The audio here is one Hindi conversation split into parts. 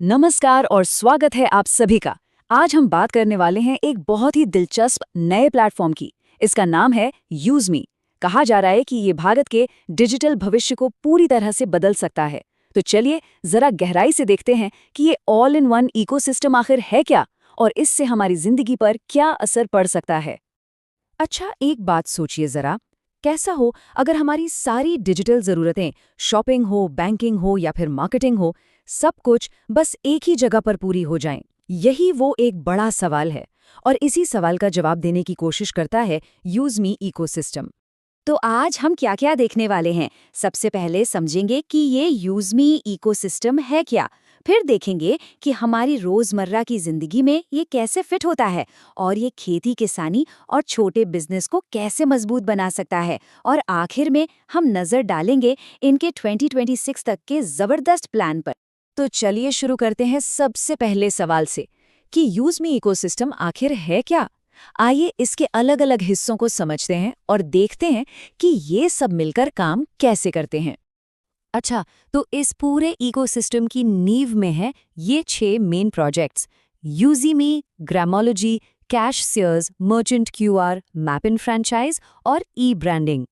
नमस्कार और स्वागत है आप सभी का। आज हम बात करने वाले हैं एक बहुत ही दिलचस्प नए प्लेटफॉर्म की। इसका नाम है यूज़मी। कहा जा रहा है कि ये भारत के डिजिटल भविष्य को पूरी तरह से बदल सकता है। तो चलिए जरा गहराई से देखते हैं कि ये ऑल इन वन इकोसिस्टम आखिर है क्या और इससे हमारी जिंदगी पर क्या असर पड़ सकता है। अच्छा, एक बात सोचिए जरा, कैसा हो अगर हमारी सारी डिजिटल ज़रूरतें, शॉपिंग हो, बैंकिंग हो या फिर मार्केटिंग हो, सब कुछ बस एक ही जगह पर पूरी हो जाएं। यही वो एक बड़ा सवाल है और इसी सवाल का जवाब देने की कोशिश करता है यूज़मी इकोसिस्टम। तो आज हम क्या-क्या देखने वाले हैं। सबसे पहले समझेंगे कि ये यूज़मी इकोसिस्टम है क्या। फिर देखेंगे कि हमारी रोज़मर्रा की ज़िंदगी में ये कैसे फिट होता है और ये खेती किसानी और छोटे बिजनेस को कैसे मजबूत बना सकता है। और आखिर में हम नज़र डालेंगे इनके 2026 तक के ज़बरदस्त प्लान पर। तो चलिए शुरू करते हैं सबसे पहले सवाल से कि यूज़मी इकोसिस्टम आखिर है क्या। आइए इसके अलग अलग हिस्सों को समझते हैं और देखते हैं कि ये सब मिलकर काम कैसे करते हैं। अच्छा, तो इस पूरे इकोसिस्टम की नींव में है ये 6 main projects: UseMe, Gramology, cashiers, merchant QR, map in franchise और ई ब्रांडिंग।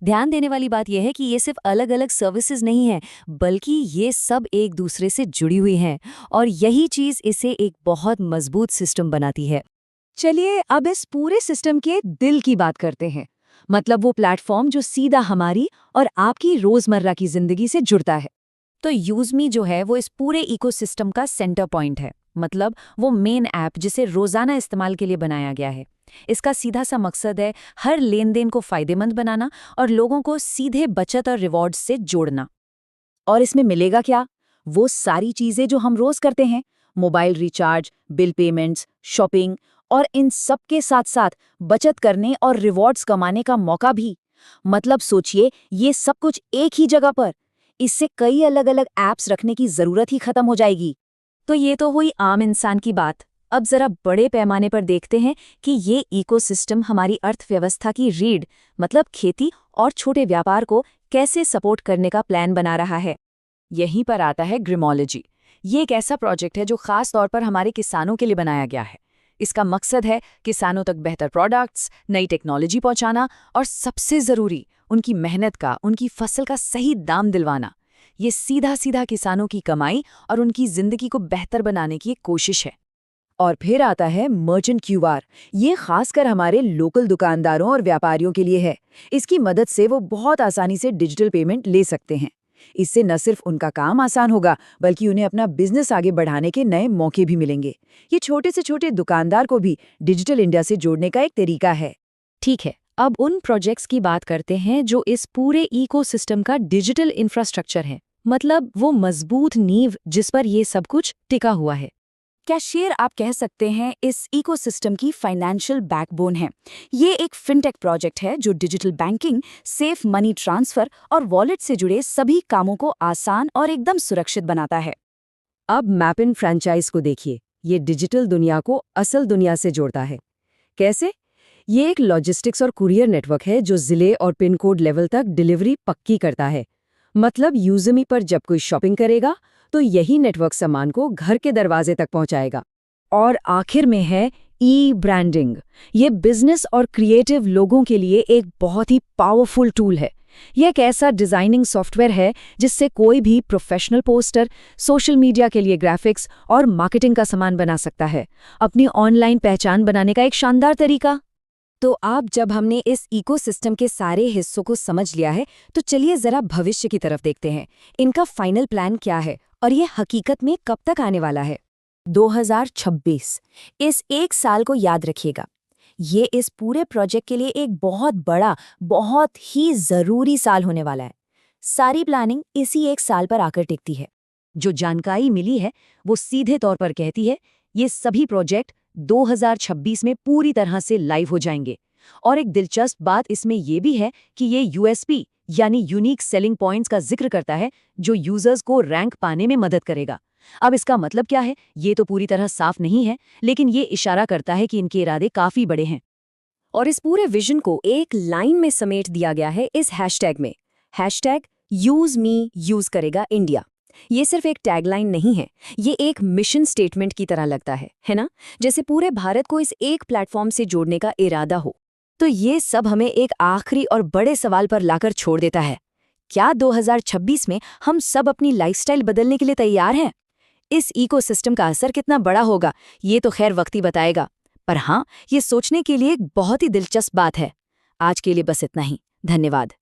ध्यान देने वाली बात यह है कि ये सिर्फ अलग अलग सर्विसेज नहीं है, बल्कि ये सब एक दूसरे से जुड़ी हुई हैं और यही चीज़ इसे एक बहुत मजबूत सिस्टम बनाती है। चलिए अब इस पूरे सिस्टम के दिल की बात करते हैं, मतलब वो प्लेटफॉर्म जो सीधा हमारी और आपकी रोजमर्रा की जिंदगी से जुड़ता है। तो यूज़मी जो है वो इस पूरे इकोसिस्टम का सेंटर पॉइंट है, मतलब वो मेन ऐप जिसे रोजाना इस्तेमाल के लिए बनाया गया है। इसका सीधा सा मकसद है हर लेन देन को फायदेमंद बनाना और लोगों को सीधे बचत और रिवॉर्ड्स से जोड़ना। और इसमें मिलेगा क्या? वो सारी चीजें जो हम रोज करते हैं, mobile recharge, bill payments, shopping, और इन सब के साथ साथ बचत करने और रिवॉर्ड्स कमाने का मौका भी। मतलब सोचिए, ये सब कुछ एक ही जगह पर। इससे कई अलग अलग ऐप्स रखने की जरूरत ही खत्म हो जाएगी। तो ये तो हुई आम इंसान की बात। अब जरा बड़े पैमाने पर देखते हैं कि ये इकोसिस्टम हमारी अर्थव्यवस्था की रीढ़, मतलब खेती और छोटे व्यापार को कैसे सपोर्ट करने का प्लान बना रहा है। यहीं पर आता है ग्रामोलॉजी। ये एक ऐसा प्रोजेक्ट है जो खास तौर पर हमारे किसानों के लिए बनाया गया है। इसका मकसद है किसानों तक बेहतर प्रोडक्ट्स, नई टेक्नोलॉजी पहुंचाना और सबसे ज़रूरी, उनकी मेहनत का, उनकी फसल का सही दाम दिलवाना। ये सीधा सीधा किसानों की कमाई और उनकी ज़िंदगी को बेहतर बनाने की एक कोशिश है। और फिर आता है मर्चेंट क्यूआर। ये खासकर हमारे लोकल दुकानदारों और व्यापारियों के लिए है। इसकी मदद से वो बहुत आसानी से डिजिटल पेमेंट ले सकते हैं। इससे न सिर्फ उनका काम आसान होगा, बल्कि उन्हें अपना बिजनेस आगे बढ़ाने के नए मौके भी मिलेंगे। ये छोटे से छोटे दुकानदार को भी डिजिटल इंडिया से जोड़ने का एक तरीका है। ठीक है, अब उन प्रोजेक्ट्स की बात करते हैं जो इस पूरे इकोसिस्टम का डिजिटल इंफ्रास्ट्रक्चर है, मतलब वो मजबूत नींव जिस पर ये सब कुछ टिका हुआ है। कैशियर आप कह सकते हैं इस इकोसिस्टम की फाइनेंशियल बैकबोन है। ये एक फिनटेक प्रोजेक्ट है जो digital banking, safe money transfer और वॉलेट से जुड़े सभी कामों को आसान और एकदम सुरक्षित बनाता है। अब मैप इन फ्रैंचाइज को देखिए। ये डिजिटल दुनिया को असल दुनिया से जोड़ता है। कैसे? ये एक लॉजिस्टिक्स और कुरियर नेटवर्क है जो जिले और पिन कोड लेवल तक डिलीवरी पक्की करता है। मतलब यूज़मी पर जब कोई शॉपिंग करेगा तो यही नेटवर्क सामान को घर के दरवाजे तक पहुंचाएगा। और आखिर में है ई ब्रांडिंग। ये बिजनेस और क्रिएटिव लोगों के लिए एक बहुत ही पावरफुल टूल है। यह एक ऐसा डिजाइनिंग सॉफ्टवेयर है जिससे कोई भी प्रोफेशनल पोस्टर, सोशल मीडिया के लिए ग्राफिक्स और मार्केटिंग का सामान बना सकता है। अपनी ऑनलाइन पहचान बनाने का एक शानदार तरीका। तो अब जब हमने इस इकोसिस्टम के सारे हिस्सों को समझ लिया है, तो चलिए जरा भविष्य की तरफ देखते हैं। इनका फाइनल प्लान क्या है और ये हकीकत में कब तक आने वाला है। 2026, इस एक साल को याद रखिएगा। ये इस पूरे प्रोजेक्ट के लिए एक बहुत बड़ा, बहुत ही जरूरी साल होने वाला है। सारी प्लानिंग इसी एक साल पर आकर टिकती है। जो जानकारी मिली है वो सीधे तौर पर कहती है ये सभी प्रोजेक्ट 2026 में पूरी तरह से लाइव हो जाएंगे। और एक दिलचस्प बात इसमें यह भी है कि ये यूएसपी यानी यूनिक सेलिंग पॉइंट्स का जिक्र करता है, जो यूजर्स को रैंक पाने में मदद करेगा। अब इसका मतलब क्या है, ये तो पूरी तरह साफ नहीं है, लेकिन ये इशारा करता है कि इनके इरादे काफी बड़े हैं। और इस पूरे विजन को एक लाइन में समेट दिया गया है इस हैशटैग में। हैशटैग यूज मी यूज करेगा इंडिया। ये सिर्फ एक टैगलाइन नहीं है, ये एक मिशन स्टेटमेंट की तरह लगता है ना? जैसे पूरे भारत को इस एक प्लेटफॉर्म से जोड़ने का इरादा हो। तो ये सब हमें एक आखिरी और बड़े सवाल पर लाकर छोड़ देता है। क्या 2026 में हम सब अपनी लाइफस्टाइल बदलने के लिए तैयार हैं? इस इकोसिस्टम का असर कितना बड़ा होगा, ये तो खैर वक्त ही बताएगा। पर हाँ, ये सोचने के लिए एक बहुत ही दिलचस्प बात है। आज के लिए बस इतना ही। धन्यवाद।